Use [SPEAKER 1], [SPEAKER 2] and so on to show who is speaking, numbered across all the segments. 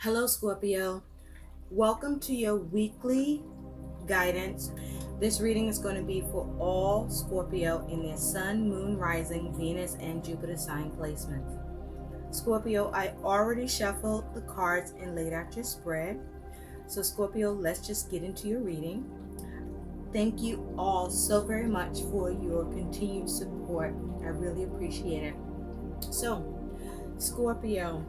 [SPEAKER 1] Hello, Scorpio. Welcome to your weekly guidance. This reading is going to be for all Scorpio in their Sun, Moon, Rising, Venus, and Jupiter sign placements. Scorpio, I already shuffled the cards and laid out your spread. So, Scorpio, let's just get into your reading. Thank you all so very much for your continued support. I really appreciate it. So, Scorpio,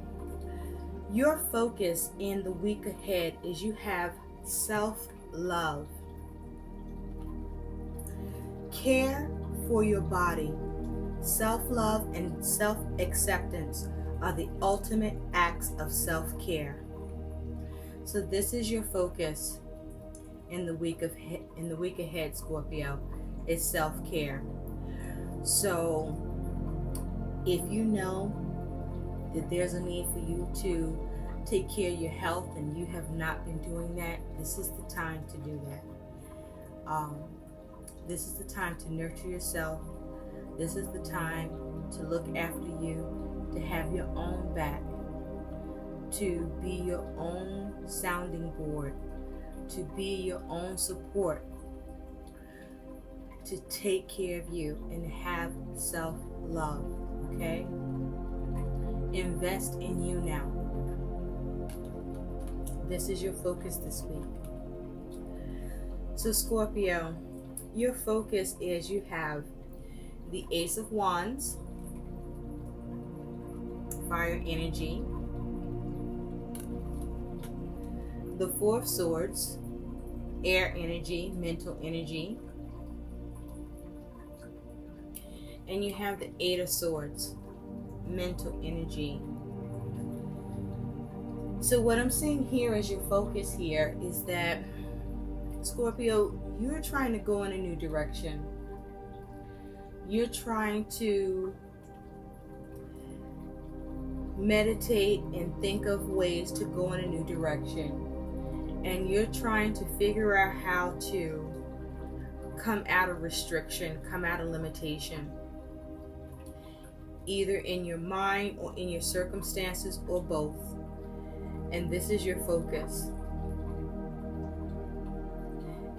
[SPEAKER 1] your focus in the week ahead is you have self-love. Care for your body. Self-love and self-acceptance are the ultimate acts of self-care. So this is your focus in the week ahead, Scorpio, is self-care. So if you know that there's a need for you to take care of your health and you have not been doing that, this is the time to do that. This is the time to nurture yourself. This is the time to look after you, to have your own back, to be your own sounding board, to be your own support, to take care of you and have self-love, okay? Invest in you now. This is your focus this week. So Scorpio, your focus is you have the Ace of Wands, fire energy, the Four of Swords, air energy, mental energy, and you have the Eight of Swords, mental energy. So what I'm seeing here as your focus here is that, Scorpio, you're trying to go in a new direction. You're trying to meditate and think of ways to go in a new direction. And you're trying to figure out how to come out of restriction, come out of limitation, either in your mind or in your circumstances or both. And this is your focus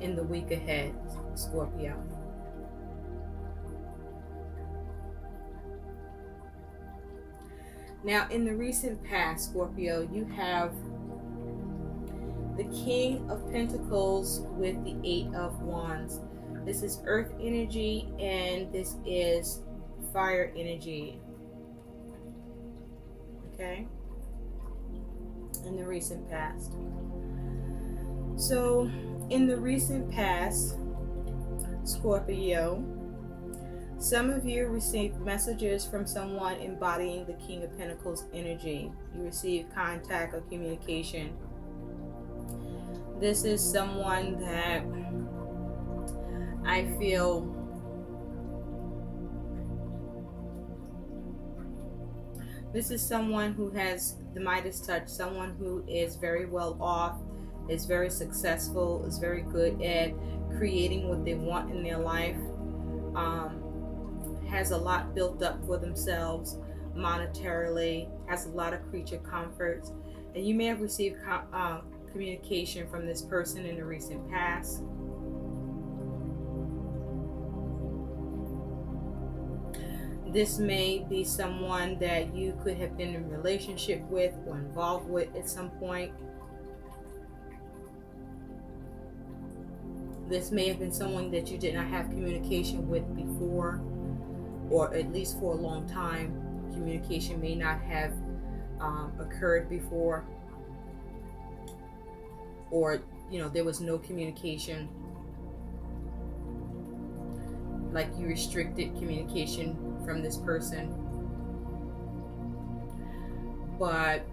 [SPEAKER 1] in the week ahead, Scorpio. Now, in the recent past, Scorpio, you have the King of Pentacles with the Eight of Wands. This is earth energy and this is fire energy. Okay? In the recent past. So, in the recent past, Scorpio, some of you received messages from someone embodying the King of Pentacles energy. You received contact or communication. This is someone that I feel this is someone who has the Midas touch, someone who is very well off, is very successful, is very good at creating what they want in their life, has a lot built up for themselves monetarily, has a lot of creature comforts, and you may have received communication from this person in the recent past. This may be someone that you could have been in a relationship with or involved with at some point. This may have been someone that you did not have communication with before, or at least for a long time. Communication may not have occurred before, or there was no communication, like you restricted communication from this person, but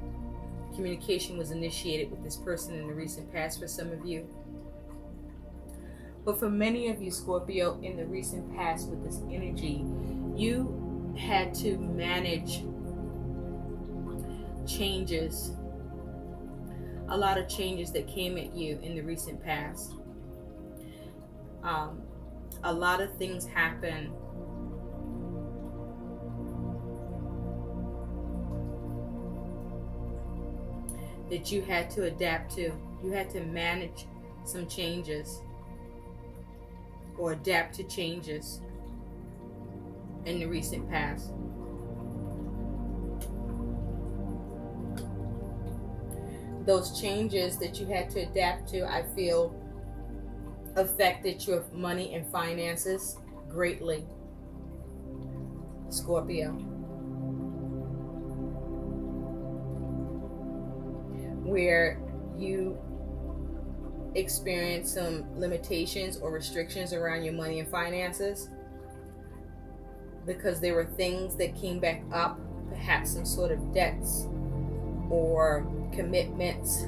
[SPEAKER 1] communication was initiated with this person in the recent past for some of you. But for many of you, Scorpio, in the recent past with this energy, you had to manage changes, a lot of changes that came at you in the recent past. A lot of things happen that you had to adapt to. You had to manage some changes or adapt to changes in the recent past. Those changes that you had to adapt to, I feel, affected your money and finances greatly, Scorpio. Where you experience some limitations or restrictions around your money and finances because there were things that came back up, perhaps some sort of debts or commitments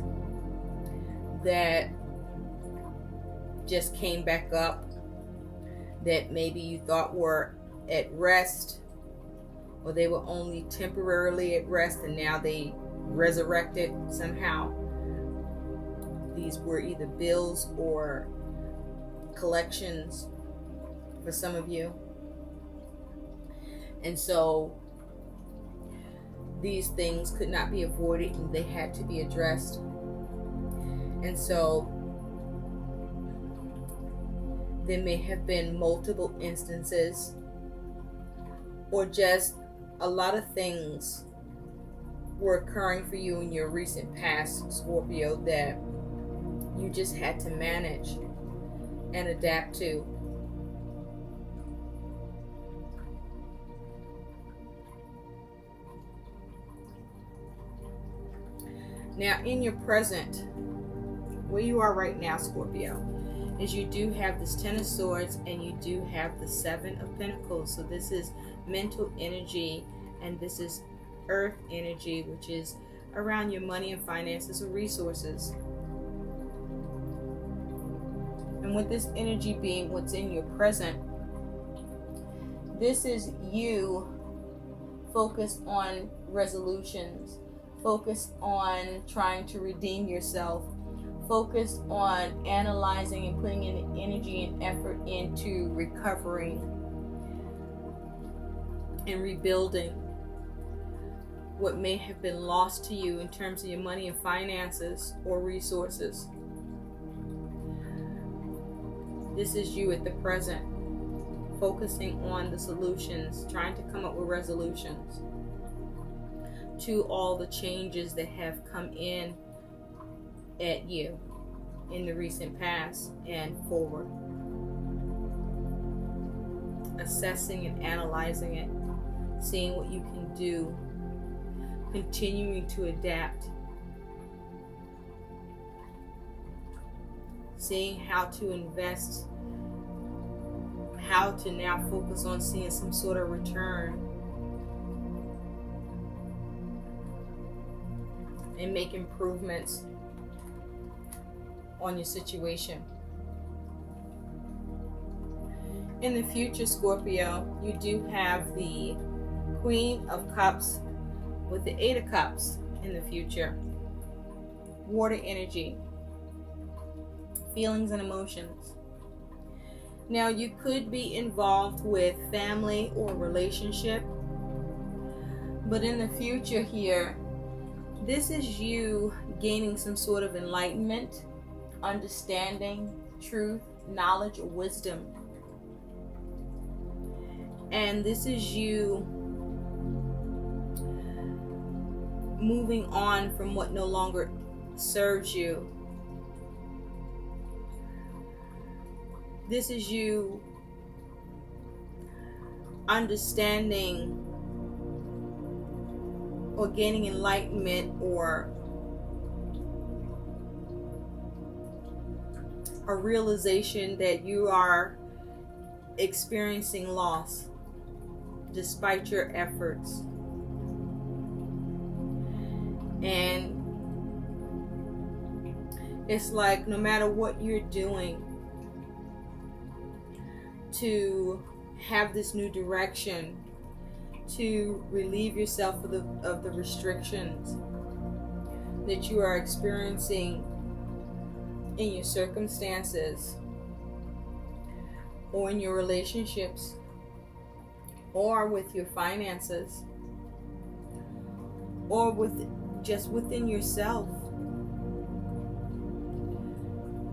[SPEAKER 1] that just came back up that maybe you thought were at rest, or they were only temporarily at rest and now they resurrected somehow. These were either bills or collections for some of you. And so these things could not be avoided and they had to be addressed. And so there may have been multiple instances or just a lot of things were occurring for you in your recent past, Scorpio, that you just had to manage and adapt to. Now, in your present, where you are right now, Scorpio, is you do have this Ten of Swords and you do have the Seven of Pentacles. So this is mental energy and this is earth energy, which is around your money and finances or resources. And with this energy being what's in your present, this is you focused on resolutions, focused on trying to redeem yourself, focused on analyzing and putting in energy and effort into recovering and rebuilding what may have been lost to you in terms of your money and finances or resources. This is you at the present, focusing on the solutions, trying to come up with resolutions to all the changes that have come in at you in the recent past and forward. Assessing and analyzing it, seeing what you can do, continuing to adapt, seeing how to invest, how to now focus on seeing some sort of return and make improvements on your situation. In the future, Scorpio, you do have the Queen of Cups with the Eight of Cups in the future. Water energy, feelings and emotions. Now, you could be involved with family or relationship, but in the future here, this is you gaining some sort of enlightenment, understanding, truth, knowledge, or wisdom. And this is you moving on from what no longer serves you. This is you understanding or gaining enlightenment or a realization that you are experiencing loss despite your efforts. And it's like no matter what you're doing to have this new direction, to relieve yourself of the restrictions that you are experiencing in your circumstances or in your relationships or with your finances or with just within yourself,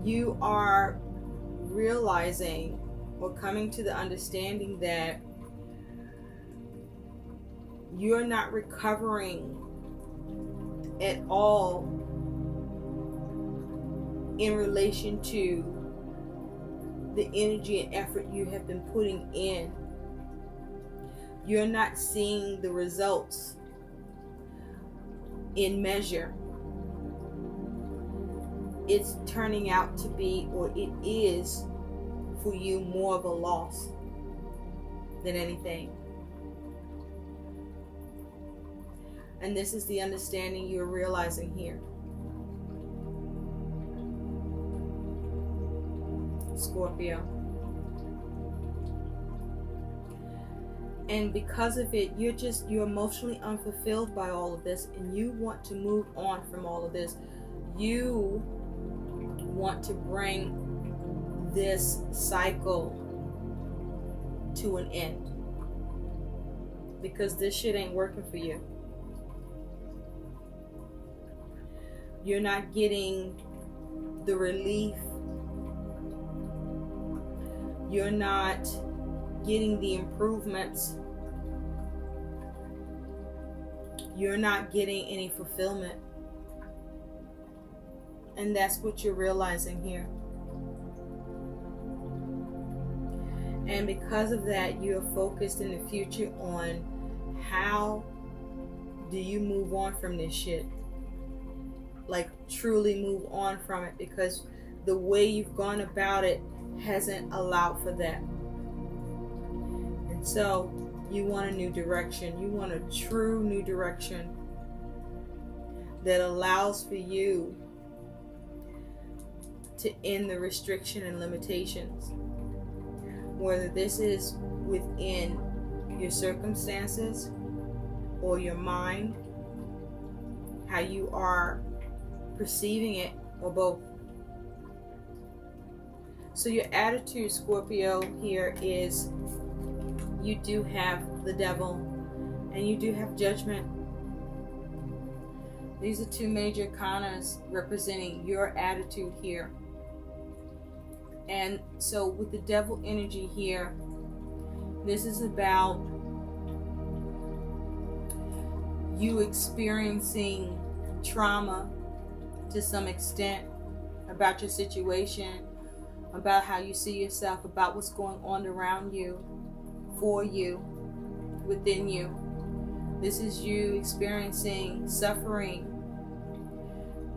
[SPEAKER 1] you are realizing or coming to the understanding that you're not recovering at all in relation to the energy and effort you have been putting in. You're not seeing the results in measure. It's turning out to be, or it is for you, more of a loss than anything. And this is the understanding you're realizing here, Scorpio. And because of it, you're emotionally unfulfilled by all of this, and you want to move on from all of this. You want to bring this cycle to an end, because this shit ain't working for you. You're not getting the relief. You're not getting the improvements. You're not getting any fulfillment. And that's what you're realizing here. And because of that, you're focused in the future on how do you move on from this shit? Like, truly move on from it, because the way you've gone about it hasn't allowed for that. And so you want a new direction. You want a true new direction that allows for you to end the restriction and limitations. Whether this is within your circumstances or your mind, how you are perceiving it, or both. So your attitude, Scorpio, here is you do have the devil and you do have judgment. These are two major kanas representing your attitude here. And so with the devil energy here, this is about you experiencing trauma to some extent about your situation, about how you see yourself, about what's going on around you, for you, within you. This is you experiencing suffering.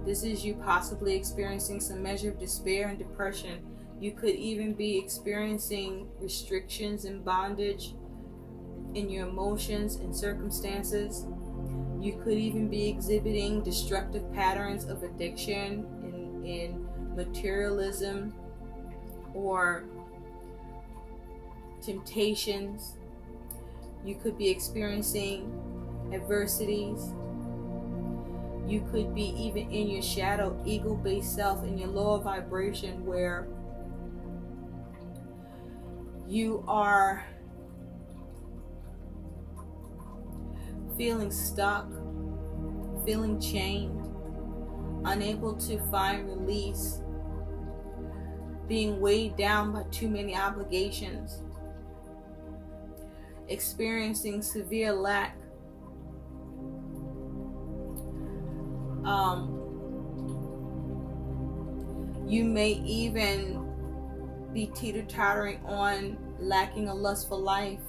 [SPEAKER 1] This is you possibly experiencing some measure of despair and depression. You could even be experiencing restrictions and bondage in your emotions and circumstances. You could even be exhibiting destructive patterns of addiction in materialism or temptations. You could be experiencing adversities. You could be even in your shadow, ego-based self, in your lower vibration, where you are feeling stuck, feeling chained, unable to find release, being weighed down by too many obligations, experiencing severe lack, you may even be teeter-tottering on lacking a lustful life,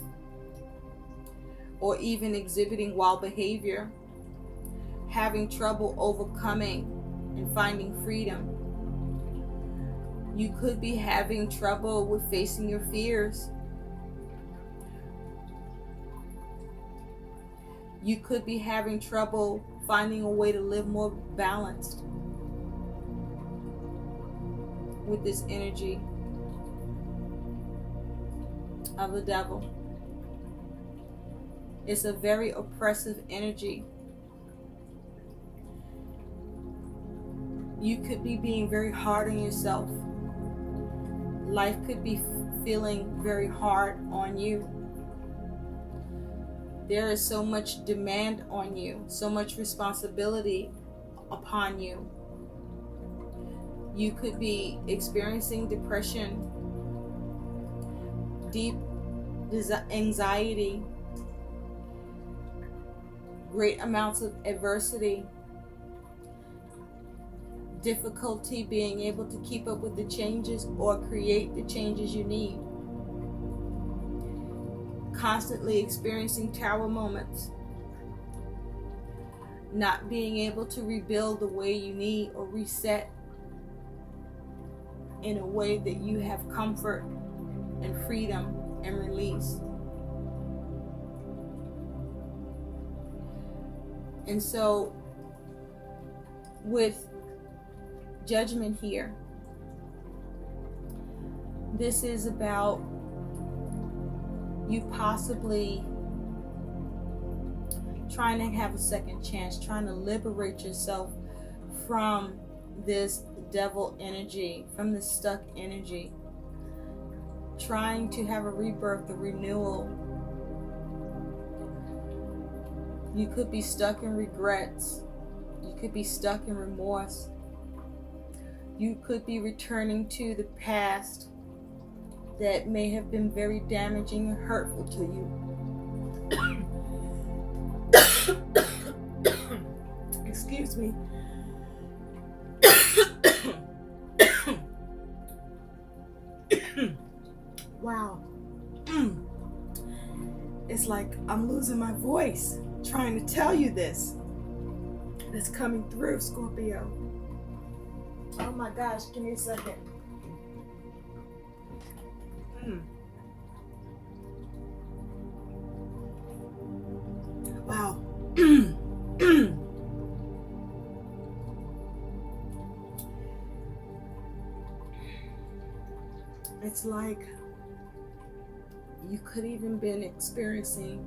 [SPEAKER 1] or even exhibiting wild behavior, having trouble overcoming and finding freedom. You could be having trouble with facing your fears. You could be having trouble finding a way to live more balanced with this energy of the devil. It's a very oppressive energy. You could be being very hard on yourself. Life could be feeling very hard on you. There is so much demand on you, so much responsibility upon you. You could be experiencing depression, deep anxiety, great amounts of adversity, difficulty being able to keep up with the changes or create the changes you need. Constantly experiencing tower moments. Not being able to rebuild the way you need or reset in a way that you have comfort and freedom and release. And so with Judgment here, this is about you possibly trying to have a second chance, trying to liberate yourself from this devil energy, from this stuck energy, trying to have a rebirth, a renewal. You could be stuck in regrets. You could be stuck in remorse. You could be returning to the past that may have been very damaging and hurtful to you. Excuse me. Wow. It's like I'm losing my voice trying to tell you this. That's coming through, Scorpio. Oh my gosh, give me a second. Wow. It's like you could even been experiencing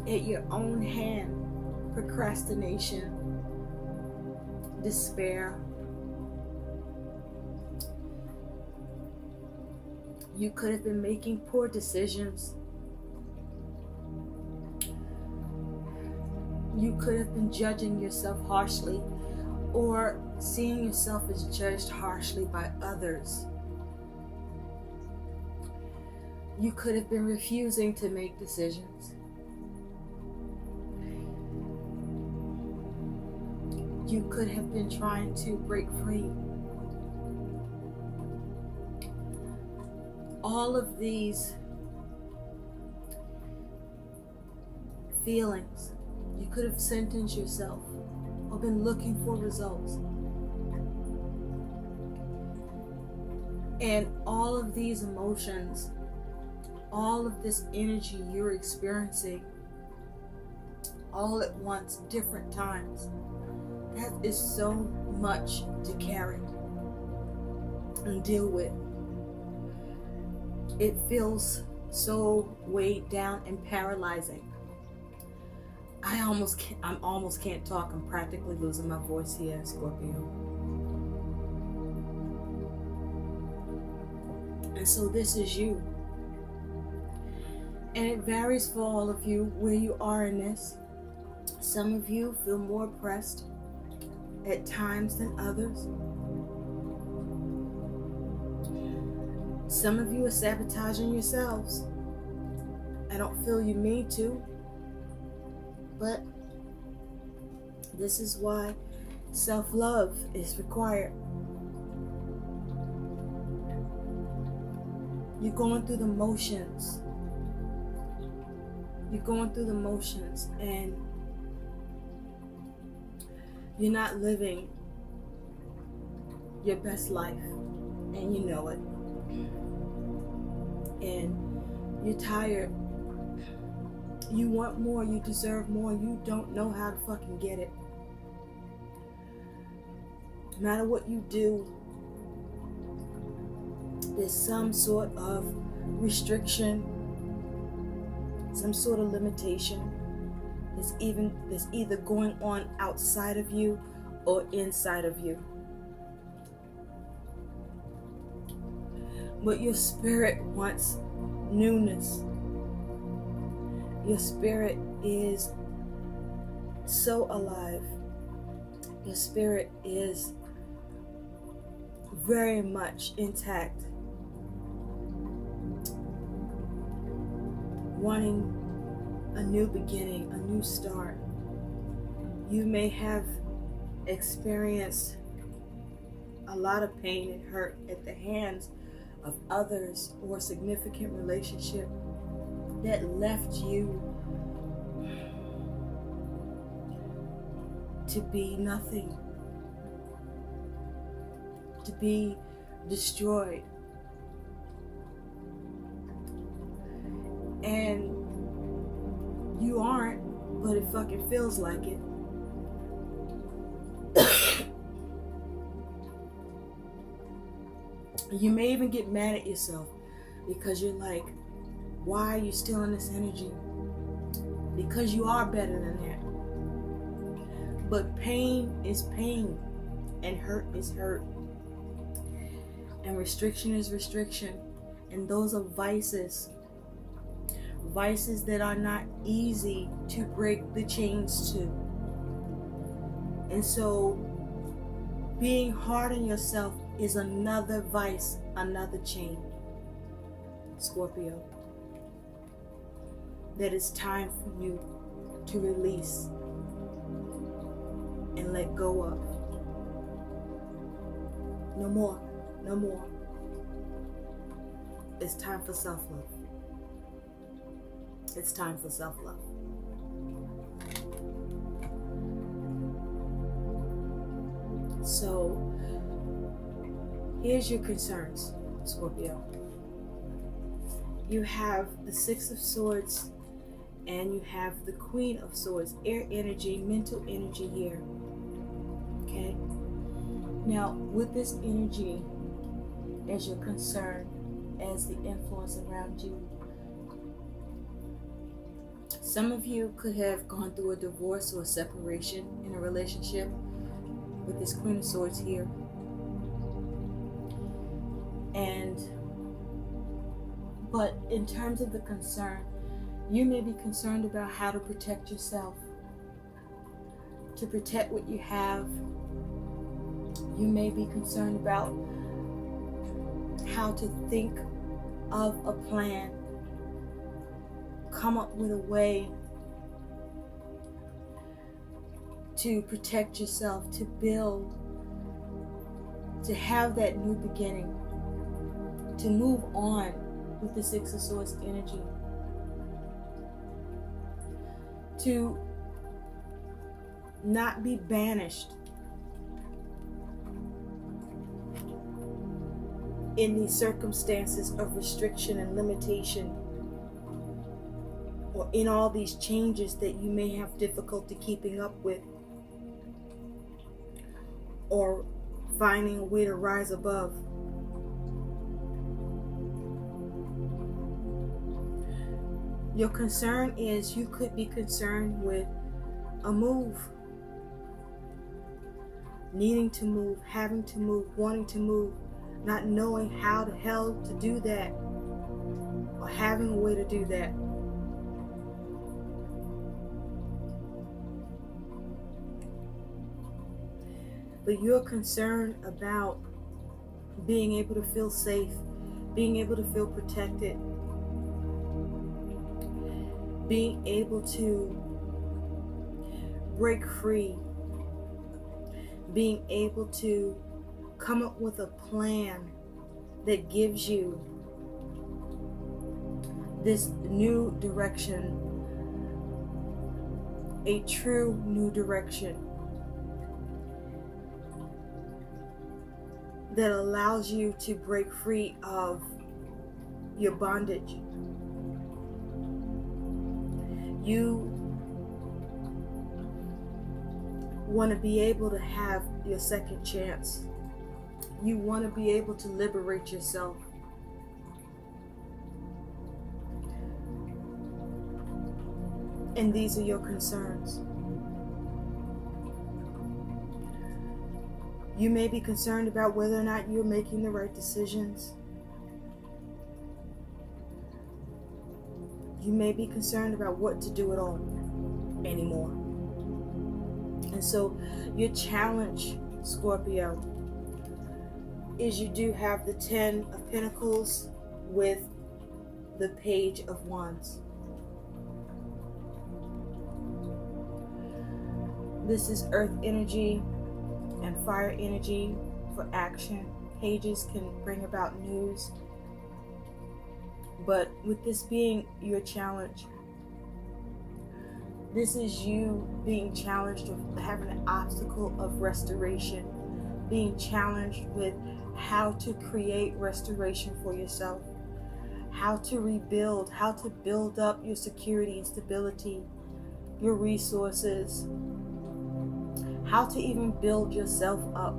[SPEAKER 1] at your own hand procrastination, despair. You could have been making poor decisions. You could have been judging yourself harshly or seeing yourself as judged harshly by others. You could have been refusing to make decisions. You could have been trying to break free. All of these feelings, you could have sentenced yourself or been looking for results. And all of these emotions, all of this energy you're experiencing all at once, different times, that is so much to carry and deal with. It feels so weighed down and paralyzing. I almost can't talk. I'm practically losing my voice here, Scorpio. And so this is you. And it varies for all of you where you are in this. Some of you feel more oppressed at times than others. Some of you are sabotaging yourselves. I don't feel you mean to, but this is why self-love is required. You're going through the motions. You're going through the motions and you're not living your best life, and you know it. And you're tired. You want more, you deserve more, you don't know how to fucking get it. No matter what you do, there's some sort of restriction, some sort of limitation. There's either going on outside of you or inside of you. But your spirit wants newness. Your spirit is so alive. Your spirit is very much intact, wanting a new beginning, a new start. You may have experienced a lot of pain and hurt at the hands of others, or a significant relationship that left you to be nothing, to be destroyed. And you aren't, but it fucking feels like it. You may even get mad at yourself because you're like, why are you still in this energy? Because you are better than that. But pain is pain, and hurt is hurt, and restriction is restriction, and those are vices. Vices that are not easy to break the chains to. And so being hard on yourself is another vice, another chain, Scorpio, that it's time for you to release and let go of. No more, no more. It's time for self-love. It's time for self-love. So, here's your concerns, Scorpio. You have the Six of Swords and you have the Queen of Swords, air energy, mental energy here. Okay? Now, with this energy as your concern, as the influence around you, some of you could have gone through a divorce or a separation in a relationship with this Queen of Swords here. But in terms of the concern, you may be concerned about how to protect yourself, to protect what you have. You may be concerned about how to think of a plan, come up with a way to protect yourself, to build, to have that new beginning, to move on with the Six of Swords energy, to not be banished in these circumstances of restriction and limitation, or in all these changes that you may have difficulty keeping up with, or finding a way to rise above. Your concern is you could be concerned with a move, needing to move, having to move, wanting to move, not knowing how the hell to do that, or having a way to do that. But you're concerned about being able to feel safe, being able to feel protected, being able to break free, being able to come up with a plan that gives you this new direction, a true new direction that allows you to break free of your bondage. You want to be able to have your second chance. You want to be able to liberate yourself. And these are your concerns. You may be concerned about whether or not you're making the right decisions. You may be concerned about what to do at all anymore. And so your challenge, Scorpio, is you do have the 10 of Pentacles with the Page of Wands. This is earth energy and fire energy for action. Pages can bring about news. But with this being your challenge, this is you being challenged with having an obstacle of restoration, being challenged with how to create restoration for yourself, how to rebuild, how to build up your security and stability, your resources, how to even build yourself up.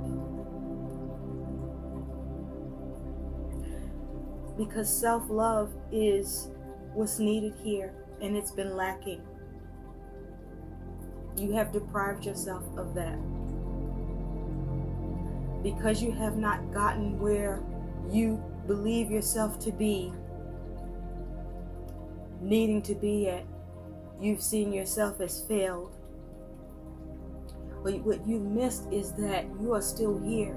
[SPEAKER 1] Because self-love is what's needed here, and it's been lacking. You have deprived yourself of that. Because you have not gotten where you believe yourself to be, needing to be at, you've seen yourself as failed. But what you've missed is that you are still here,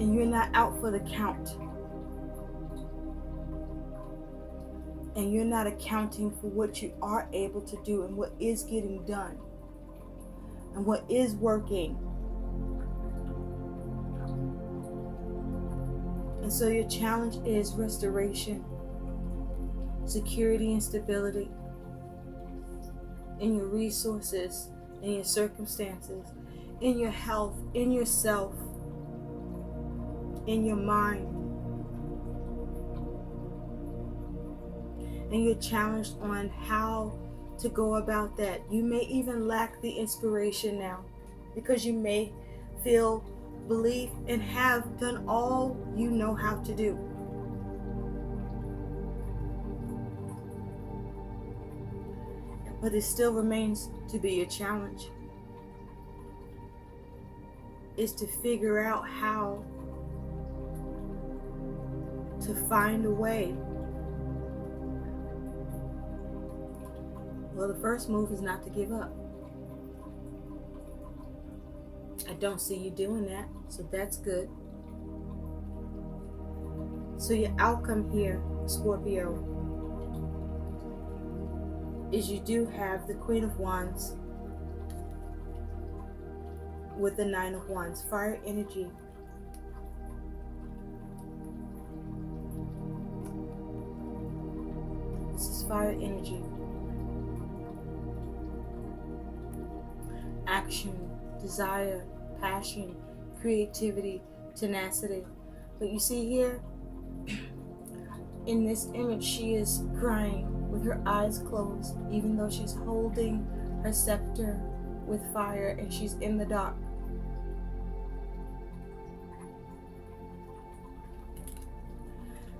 [SPEAKER 1] and you're not out for the count. And you're not accounting for what you are able to do and what is getting done and what is working. And so your challenge is restoration, security and stability in your resources, in your circumstances, in your health, in yourself, in your mind. And you're challenged on how to go about that. You may even lack the inspiration now because you may feel belief and have done all you know how to do. But it still remains to be a challenge. Is to figure out how to find a way. Well, the first move is not to give up. I don't see you doing that, so that's good. So your outcome here, Scorpio, is you do have the Queen of Wands with the Nine of Wands, fire energy. This is fire energy. Action, desire, passion, creativity, tenacity. But you see here, in this image, she is crying with her eyes closed, even though she's holding her scepter with fire and she's in the dark.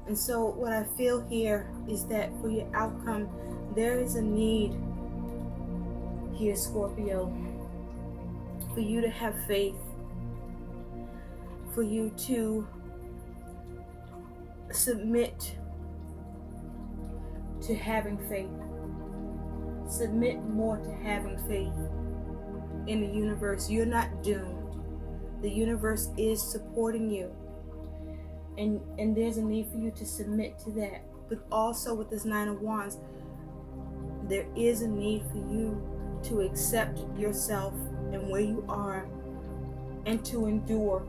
[SPEAKER 1] And so what I feel here is that for your outcome, there is a need here, Scorpio, for you to have faith, for you to submit to having faith. Submit more to having faith in the universe. You're not doomed. The universe is supporting you. And there's a need for you to submit to that. But also with this Nine of Wands, there is a need for you to accept yourself and where you are and to endure.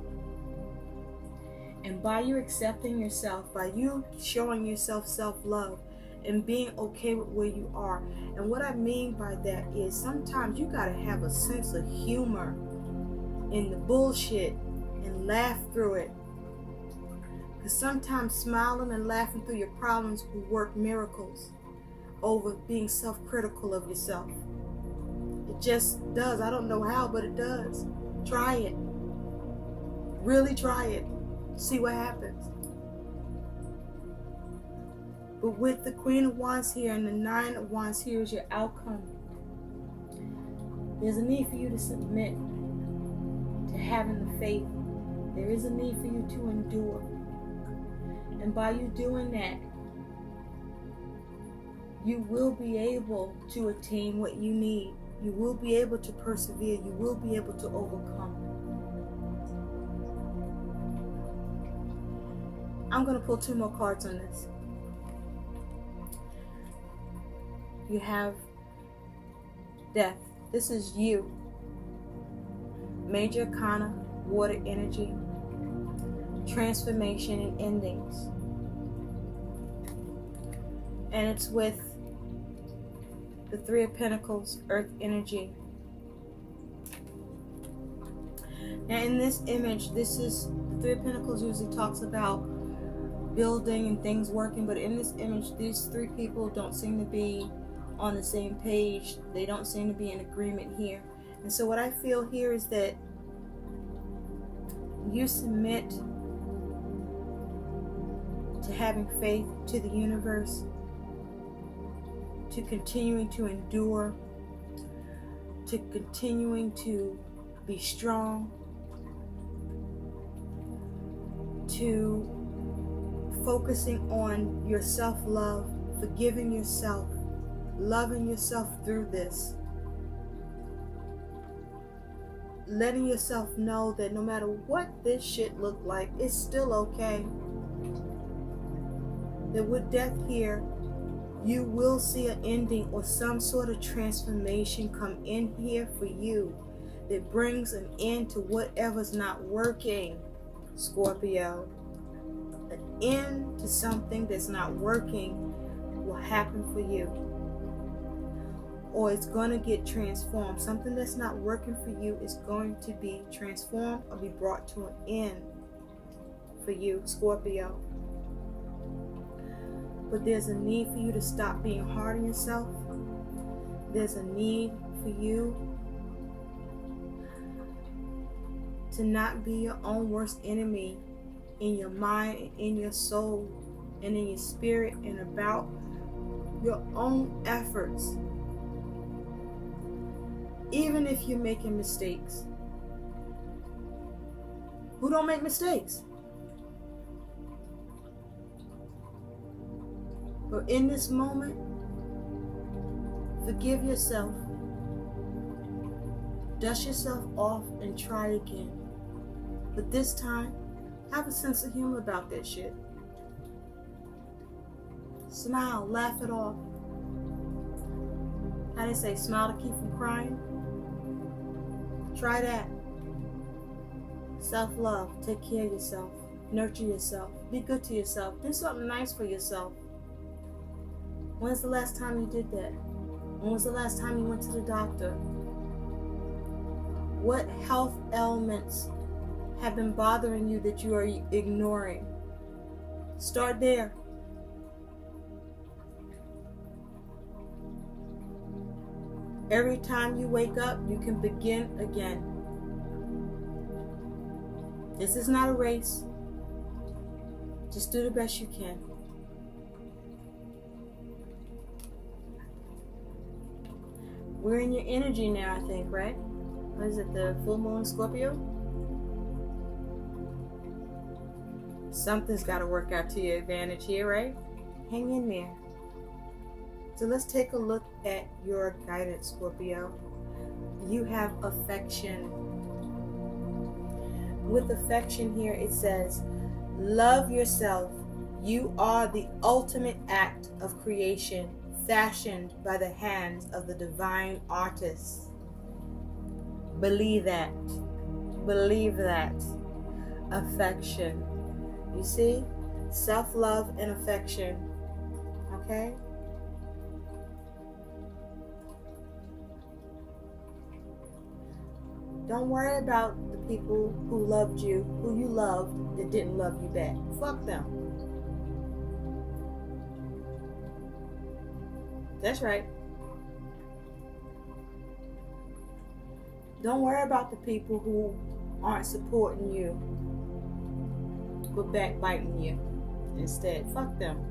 [SPEAKER 1] And by you accepting yourself, by you showing yourself self-love and being okay with where you are. And what I mean by that is sometimes you gotta have a sense of humor in the bullshit and laugh through it. Because sometimes smiling and laughing through your problems will work miracles over being self-critical of yourself. It just does. I don't know how, but it does. Try it. Really try it. See what happens. But with the Queen of Wands here and the Nine of Wands here is your outcome. There's a need for you to submit to having the faith. There is a need for you to endure. And by you doing that, you will be able to attain what you need. You will be able to persevere. You will be able to overcome. I'm going to pull 2 more cards on this. You have Death. This is you. Major Arcana, water energy, transformation and endings. And it's with the 3 of Pentacles, earth energy. Now in this image, this is, the 3 of Pentacles usually talks about building and things working, but in this image, these 3 people don't seem to be on the same page. They don't seem to be in agreement here. And so what I feel here is that you submit to having faith to the universe, to continuing to endure, to continuing to be strong, to focusing on your self-love, forgiving yourself, loving yourself through this, letting yourself know that no matter what this shit look like, it's still okay. That with death here, you will see an ending or some sort of transformation come in here for you that brings an end to whatever's not working, Scorpio. An end to something that's not working will happen for you. Or it's going to get transformed. Something that's not working for you is going to be transformed or be brought to an end for you, Scorpio. But there's a need for you to stop being hard on yourself. There's a need for you to not be your own worst enemy in your mind, in your soul, and in your spirit, and about your own efforts. Even if you're making mistakes. Who don't make mistakes? But in this moment, forgive yourself. Dust yourself off and try again. But this time, have a sense of humor about that shit. Smile, laugh it off. How they say, smile to keep from crying? Try that. Self-love. Take care of yourself. Nurture yourself. Be good to yourself. Do something nice for yourself. When's the last time you did that? When was the last time you went to the doctor? What health ailments have been bothering you that you are ignoring? Start there. Every time you wake up, you can begin again. This is not a race. Just do the best you can. We're in your energy now, I think, right? What is it, the full moon Scorpio? Something's got to work out to your advantage here, right? Hang in there. So let's take a look at your guidance, Scorpio. You have affection. With affection here, it says, love yourself. You are the ultimate act of creation, fashioned by the hands of the divine artist. Believe that. Believe that. Affection. You see? Self-love and affection. Okay? Don't worry about the people who loved you, who you loved, that didn't love you back. Fuck them. That's right. Don't worry about the people who aren't supporting you, but backbiting you instead. Fuck them.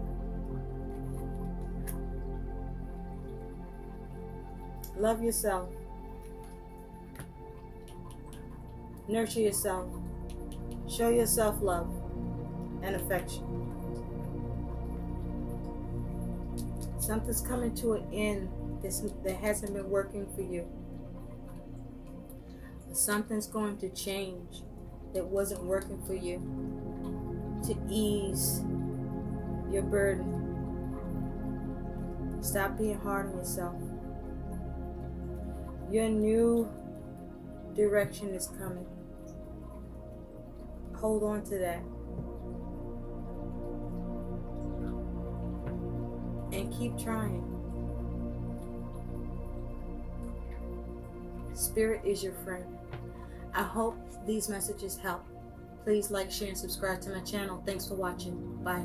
[SPEAKER 1] Love yourself. Nurture yourself. Show yourself love and affection. Something's coming to an end that hasn't been working for you. Something's going to change that wasn't working for you. to ease your burden. Stop being hard on yourself. Your new direction is coming. Hold on to that. And keep trying. Spirit is your friend. I hope these messages help. Please like, share, and subscribe to my channel. Thanks for watching. Bye.